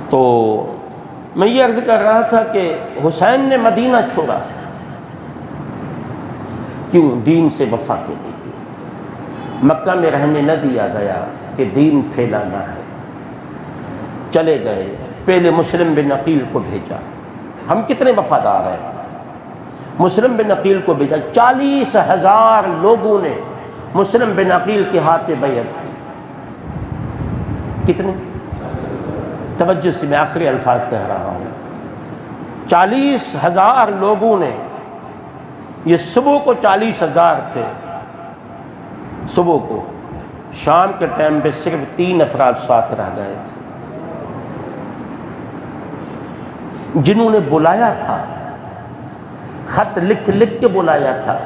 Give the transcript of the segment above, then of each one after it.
تو میں یہ عرض کر رہا تھا کہ حسین نے مدینہ چھوڑا کیوں؟ دین سے وفا کے لیے۔ مکہ میں رہنے نہ دیا گیا کہ دین پھیلانا ہے، چلے گئے، پہلے مسلم بن عقیل کو بھیجا۔ ہم کتنے وفادار ہیں، مسلم بن عقیل کو بھیجا، 40,000 لوگوں نے مسلم بن عقیل کے ہاتھ میں بیعت کی۔ کتنے؟ توجہ سے میں آخری الفاظ کہہ رہا ہوں، 40,000 لوگوں نے، یہ صبح کو 40,000 تھے، صبح کو، شام کے ٹائم پہ صرف 3 افراد ساتھ رہ گئے تھے، جنہوں نے بلایا تھا، خط لکھ لکھ کے بلایا تھا،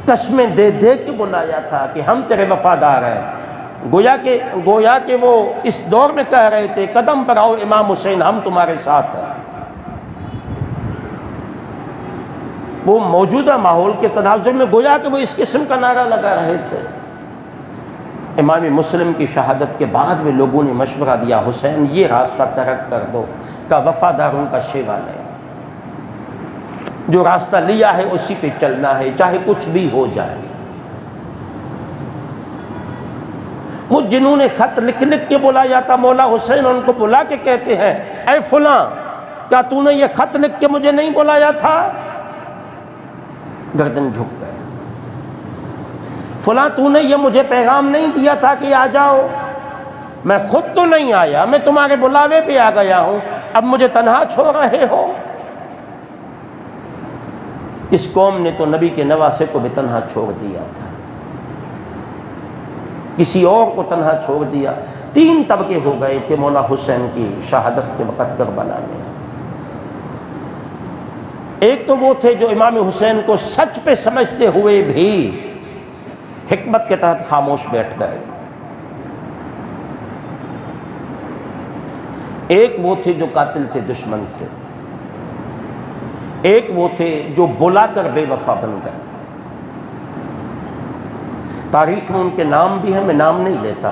قسمیں دے دے کے بلایا تھا کہ ہم تیرے وفادار ہیں۔ گویا کہ وہ اس دور میں کہہ رہے تھے قدم پر آؤ امام حسین، ہم تمہارے ساتھ ہیں۔ وہ موجودہ ماحول کے تناظر میں گویا کہ وہ اس قسم کا نعرہ لگا رہے تھے۔ امام مسلم کی شہادت کے بعد میں لوگوں نے مشورہ دیا حسین یہ راستہ ترک کر دو، کا وفاداروں کا شیوا نہیں، جو راستہ لیا ہے اسی پہ چلنا ہے چاہے کچھ بھی ہو جائے۔ وہ جنہوں نے خط لکھ لکھ کے بلایا تھا مولا حسین ان کو بلا کے کہتے ہیں اے فلاں کیا تو نے یہ خط لکھ کے مجھے نہیں بلایا تھا؟ گردن جھک گئے۔ فلاں تو نے یہ مجھے پیغام نہیں دیا تھا کہ آ جاؤ؟ میں خود تو نہیں آیا، میں تمہارے بلاوے پہ آ گیا ہوں، اب مجھے تنہا چھوڑ رہے ہو؟ اس قوم نے تو نبی کے نواسے کو بھی تنہا چھوڑ دیا تھا، کسی اور کو تنہا چھوڑ دیا۔ 3 طبقے ہو گئے تھے مولا حسین کی شہادت کے وقت کربلا میں۔ ایک تو وہ تھے جو امام حسین کو سچ پہ سمجھتے ہوئے بھی حکمت کے تحت خاموش بیٹھ گئے۔ ایک وہ تھے جو قاتل تھے، دشمن تھے۔ ایک وہ تھے جو بلا کر بے وفا بن گئے۔ تاریخ میں ان کے نام بھی ہیں، میں نام نہیں لیتا،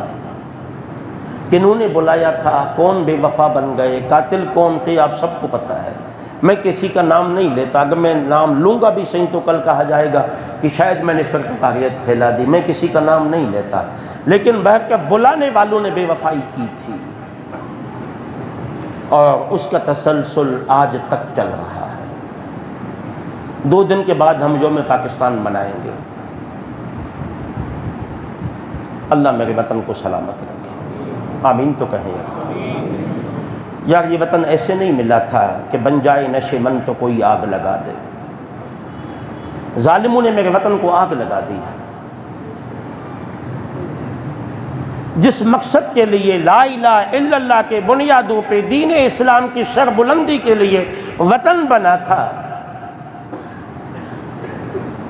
کنہوں نے بلایا تھا، کون بے وفا بن گئے، قاتل کون تھے، آپ سب کو پتہ ہے۔ میں کسی کا نام نہیں لیتا، اگر میں نام لوں گا بھی صحیح تو کل کہا جائے گا کہ شاید میں نے فرقہ واریت پھیلا دی۔ میں کسی کا نام نہیں لیتا، لیکن بہرکیف بلانے والوں نے بے وفائی کی تھی، اور اس کا تسلسل آج تک چل رہا ہے۔ 2 دن کے بعد ہم یوم پاکستان منائیں گے۔ اللہ میرے وطن کو سلامت رکھے، آمین تو کہیں۔ یار یہ وطن ایسے نہیں ملا تھا کہ بن جائے نشے من تو کوئی آگ لگا دے۔ ظالموں نے میرے وطن کو آگ لگا دی ہے۔ جس مقصد کے لیے لا الہ الا اللہ کے بنیادوں پہ دین اسلام کی سر بلندی کے لیے وطن بنا تھا۔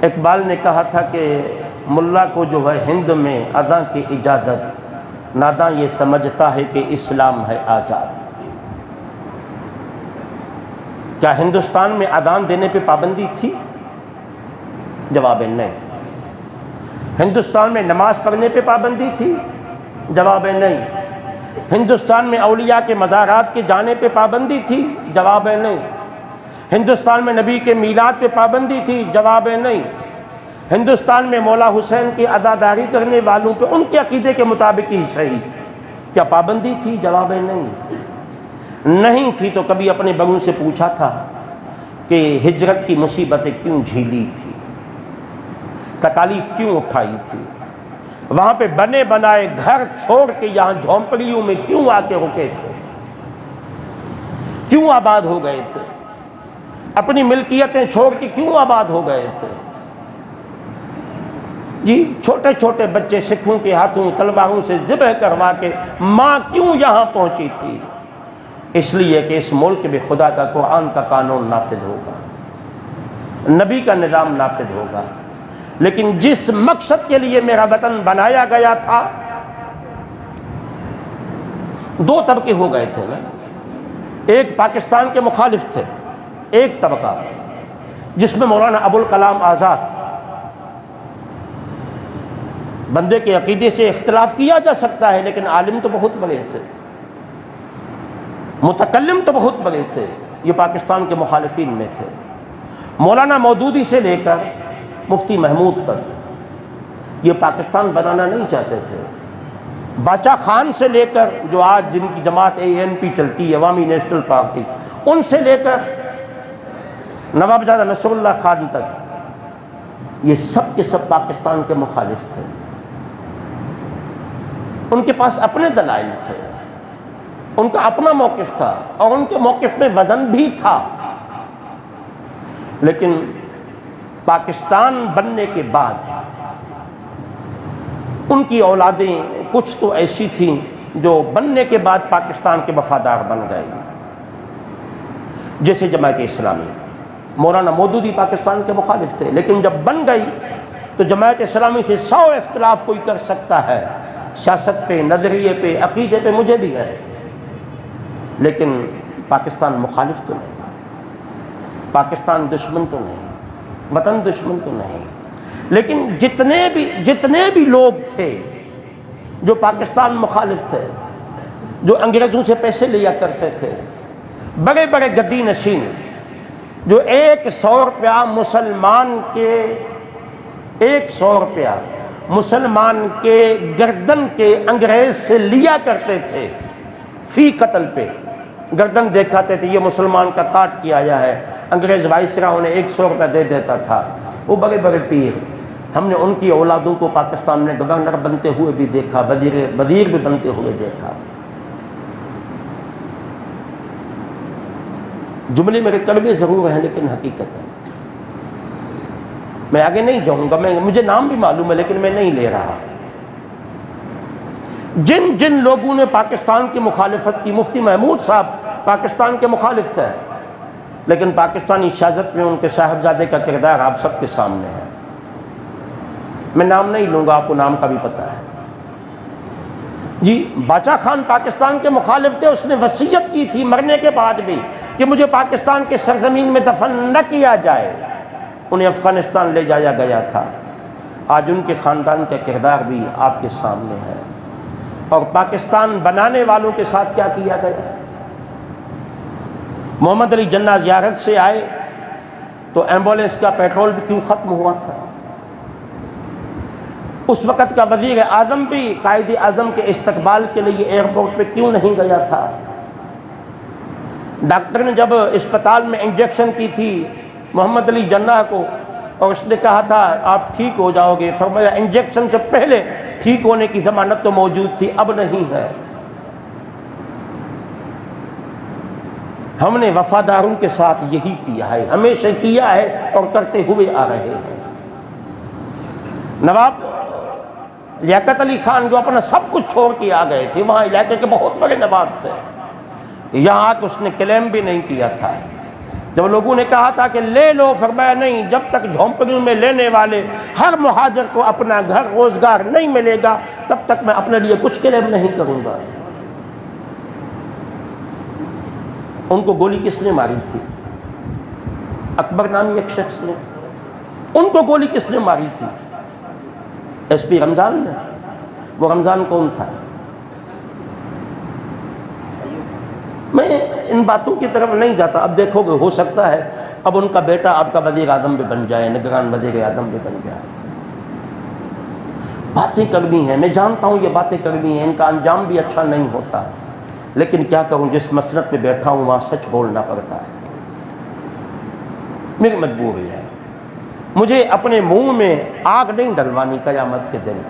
اقبال نے کہا تھا کہ ملا کو جو ہے ہند میں اذان کی اجازت، ناداں یہ سمجھتا ہے کہ اسلام ہے آزاد۔ کیا ہندوستان میں اذان دینے پہ پابندی تھی؟ جواب ہے نہیں۔ ہندوستان میں نماز پڑھنے پہ پابندی تھی؟ جواب ہے نہیں۔ ہندوستان میں اولیاء کے مزارات کے جانے پہ پابندی تھی؟ جواب ہے نہیں۔ ہندوستان میں نبی کے میلاد پہ پابندی تھی؟ جواب ہے نہیں۔ ہندوستان میں مولا حسین کی عزاداری کرنے والوں پہ ان کے عقیدے کے مطابق ہی صحیح کیا پابندی تھی؟ جواب ہے نہیں۔ نہیں تھی تو کبھی اپنے بڑوں سے پوچھا تھا کہ ہجرت کی مصیبتیں کیوں جھیلی تھی، تکالیف کیوں اٹھائی تھی، وہاں پہ بنے بنائے گھر چھوڑ کے یہاں جھونپڑیوں میں کیوں آ کے رکے تھے، کیوں آباد ہو گئے تھے، اپنی ملکیتیں چھوڑ کے کیوں آباد ہو گئے تھے؟ جی چھوٹے چھوٹے بچے سکھوں کے ہاتھوں تلواروں سے ذبح کروا کے ماں کیوں یہاں پہنچی تھی؟ اس لیے کہ اس ملک میں خدا کا قرآن کا قانون نافذ ہوگا، نبی کا نظام نافذ ہوگا۔ لیکن جس مقصد کے لیے میرا وطن بنایا گیا تھا، 2 طبقے ہو گئے تھے نا۔ ایک پاکستان کے مخالف تھے، ایک طبقہ جس میں مولانا ابوالکلام آزاد، بندے کے عقیدے سے اختلاف کیا جا سکتا ہے لیکن عالم تو بہت بڑے تھے، متکلم تو بہت بڑے تھے، یہ پاکستان کے مخالفین میں تھے، مولانا مودودی سے لے کر مفتی محمود تک یہ پاکستان بنانا نہیں چاہتے تھے۔ باچا خان سے لے کر جو آج جن کی جماعت ANP چلتی ہے، عوامی نیشنل پارٹی، ان سے لے کر نواب زادہ نصر اللہ خان تک یہ سب کے سب پاکستان کے مخالف تھے۔ ان کے پاس اپنے دلائل تھے، ان کا اپنا موقف تھا، اور ان کے موقف میں وزن بھی تھا، لیکن پاکستان بننے کے بعد ان کی اولادیں کچھ تو ایسی تھیں جو بننے کے بعد پاکستان کے وفادار بن گئے، جیسے جماعت اسلامی۔ مولانا مودودی پاکستان کے مخالف تھے، لیکن جب بن گئی تو جماعت اسلامی سے 100 اختلاف کوئی کر سکتا ہے، سیاست پہ، نظریے پہ، عقیدے پہ، مجھے بھی ہے، لیکن پاکستان مخالف تو نہیں، پاکستان دشمن تو نہیں، وطن دشمن تو نہیں، لیکن جتنے بھی لوگ تھے جو پاکستان مخالف تھے، جو انگریزوں سے پیسے لیا کرتے تھے، بڑے بڑے گدی نشین، جو 100 روپیہ مسلمان کے گردن کے انگریز سے لیا کرتے تھے فی قتل پہ، گردن دکھاتے تھے یہ مسلمان کا کاٹ کیا آیا ہے، انگریز وائسرا انہیں 100 روپیہ دے دیتا تھا۔ وہ بڑے بڑے پیر، ہم نے ان کی اولادوں کو پاکستان میں گورنر بنتے ہوئے بھی دیکھا، وزیر بھی بنتے ہوئے دیکھا۔ جملے میرے کڑوے ضرور ہیں لیکن حقیقت ہے۔ میں آگے نہیں جاؤں گا، مجھے نام بھی معلوم ہے لیکن میں نہیں لے رہا۔ جن لوگوں نے پاکستان کی مخالفت کی، مفتی محمود صاحب پاکستان کے مخالف تھے، لیکن پاکستانی سیاست میں ان کے صاحبزادے کا کردار آپ سب کے سامنے ہے۔ میں نام نہیں لوں گا، آپ کو نام کا بھی پتہ ہے۔ جی، باچا خان پاکستان کے مخالف تھے، اس نے وصیت کی تھی مرنے کے بعد بھی کہ مجھے پاکستان کے سرزمین میں دفن نہ کیا جائے، انہیں افغانستان لے جایا گیا تھا۔ آج ان کے خاندان کا کردار بھی آپ کے سامنے ہے، اور پاکستان بنانے والوں کے ساتھ کیا کیا گیا۔ محمد علی جناح زیارت سے آئے تو ایمبولینس کا پیٹرول بھی کیوں ختم ہوا تھا؟ اس وقت کا وزیر اعظم بھی قائد اعظم کے استقبال کے لیے ایئرپورٹ پہ کیوں نہیں گیا تھا؟ ڈاکٹر نے جب اسپتال میں انجیکشن کی تھی محمد علی جناح کو، اور اس نے کہا تھا آپ ٹھیک ہو جاؤ گے، فرمایا انجیکشن سے پہلے ٹھیک ہونے کی ضمانت تو موجود تھی، اب نہیں ہے۔ ہم نے وفاداروں کے ساتھ یہی کیا ہے، ہمیشہ کیا ہے اور کرتے ہوئے آ رہے ہیں۔ نواب لیاقت علی خان جو اپنا سب کچھ چھوڑ کے آ گئے تھے، وہاں علاقے کے بہت بڑے نواب تھے، یہاں آ کے اس نے کلیم بھی نہیں کیا تھا۔ جب لوگوں نے کہا تھا کہ لے لو، فرمایا نہیں، جب تک جھونپڑیوں میں لینے والے ہر مہاجر کو اپنا گھر روزگار نہیں ملے گا تب تک میں اپنے لیے کچھ کلیم نہیں کروں گا۔ ان کو گولی کس نے ماری تھی؟ اکبر نامی ایک شخص نے۔ ان کو گولی کس نے ماری تھی؟ ایس پی رمضان نے۔ وہ رمضان کون تھا؟ میں ان باتوں کی طرف نہیں جاتا، اب دیکھو گے ہو سکتا ہے اب ان کا بیٹا آپ کا وزیر اعظم بھی بن جائے، نگران وزیر اعظم بھی بن جائے۔ باتیں کڑوی ہیں، میں جانتا ہوں یہ باتیں کڑوی ہیں، ان کا انجام بھی اچھا نہیں ہوتا، لیکن کیا کروں، جس مسلک پہ بیٹھا ہوں وہاں سچ بولنا پڑتا ہے، میری مجبوری ہے۔ مجھے اپنے منہ میں آگ نہیں ڈلوانی قیامت کے دن۔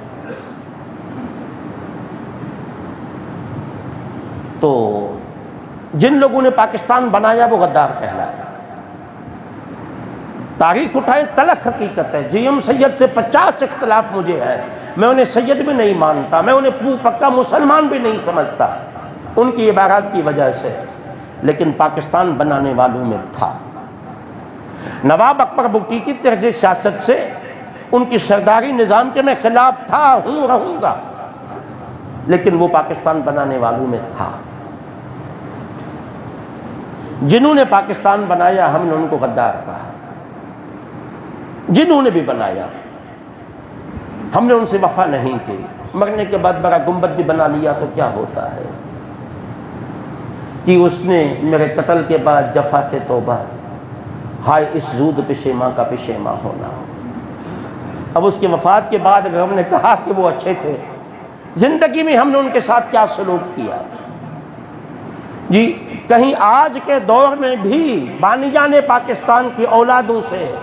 تو جن لوگوں نے پاکستان بنایا وہ غدار کہلائے۔ تاریخ اٹھائیں، تلخ حقیقت ہے۔ جی ایم سید سے 50 اختلاف مجھے ہے، میں انہیں سید بھی نہیں مانتا، میں انہیں پکا مسلمان بھی نہیں سمجھتا ان کی عبارات کی وجہ سے، لیکن پاکستان بنانے والوں میں تھا۔ نواب اکبر بگٹی کی طرز سیاست سے، ان کی سرداری نظام کے میں خلاف تھا، ہوں، رہوں گا، لیکن وہ پاکستان بنانے والوں میں تھا۔ جنہوں نے پاکستان بنایا ہم نے ان کو غدار کہا، جنہوں نے بھی بنایا ہم نے ان سے وفا نہیں کی۔ مرنے کے بعد بڑا گنبد بھی بنا لیا تو کیا ہوتا ہے؟ کہ اس نے میرے قتل کے بعد جفا سے توبہ، ہائے اس زود پشیماں کا پشیماں ہونا۔ اب اس کی وفات کے بعد اگر ہم نے کہا کہ وہ اچھے تھے، زندگی میں ہم نے ان کے ساتھ کیا سلوک کیا جی؟ کہیں آج کے دور میں بھی بانیان پاکستان کی اولادوں سے،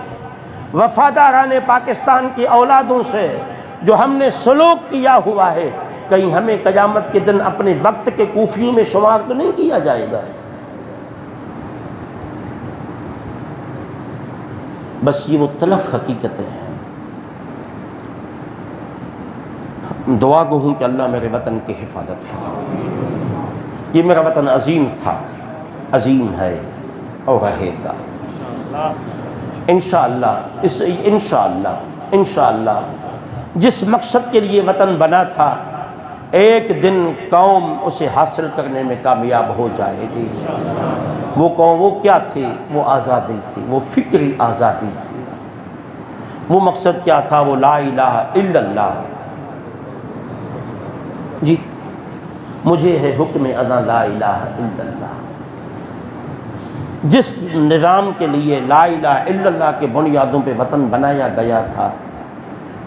وفاداران پاکستان کی اولادوں سے جو ہم نے سلوک کیا ہوا ہے، کہیں ہمیں قیامت کے دن اپنے وقت کے کوفیوں میں شمار تو نہیں کیا جائے گا؟ بس یہ وہ تلخ حقیقتیں ہیں۔ دعا گو ہوں کہ اللہ میرے وطن کی حفاظت فرمائے۔ یہ میرا وطن عظیم تھا، عظیم ہے اور رہے گا انشاءاللہ۔ انشاءاللہ جس مقصد کے لیے وطن بنا تھا، ایک دن قوم اسے حاصل کرنے میں کامیاب ہو جائے گی۔ وہ قوم وہ کیا تھی؟ وہ آزادی تھی، وہ فکری آزادی تھی۔ وہ مقصد کیا تھا؟ وہ لا الہ الا اللہ۔ جی مجھے ہے حکم اذاں لا الہ الا اللہ۔ جس نظام کے لیے لا الہ الا اللہ کے بنیادوں پہ وطن بنایا گیا تھا،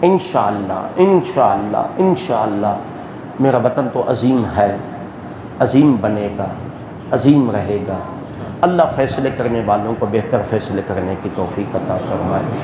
انشاءاللہ میرا وطن تو عظیم ہے، عظیم بنے گا، عظیم رہے گا۔ اللہ فیصلے کرنے والوں کو بہتر فیصلے کرنے کی توفیق عطا فرمائے۔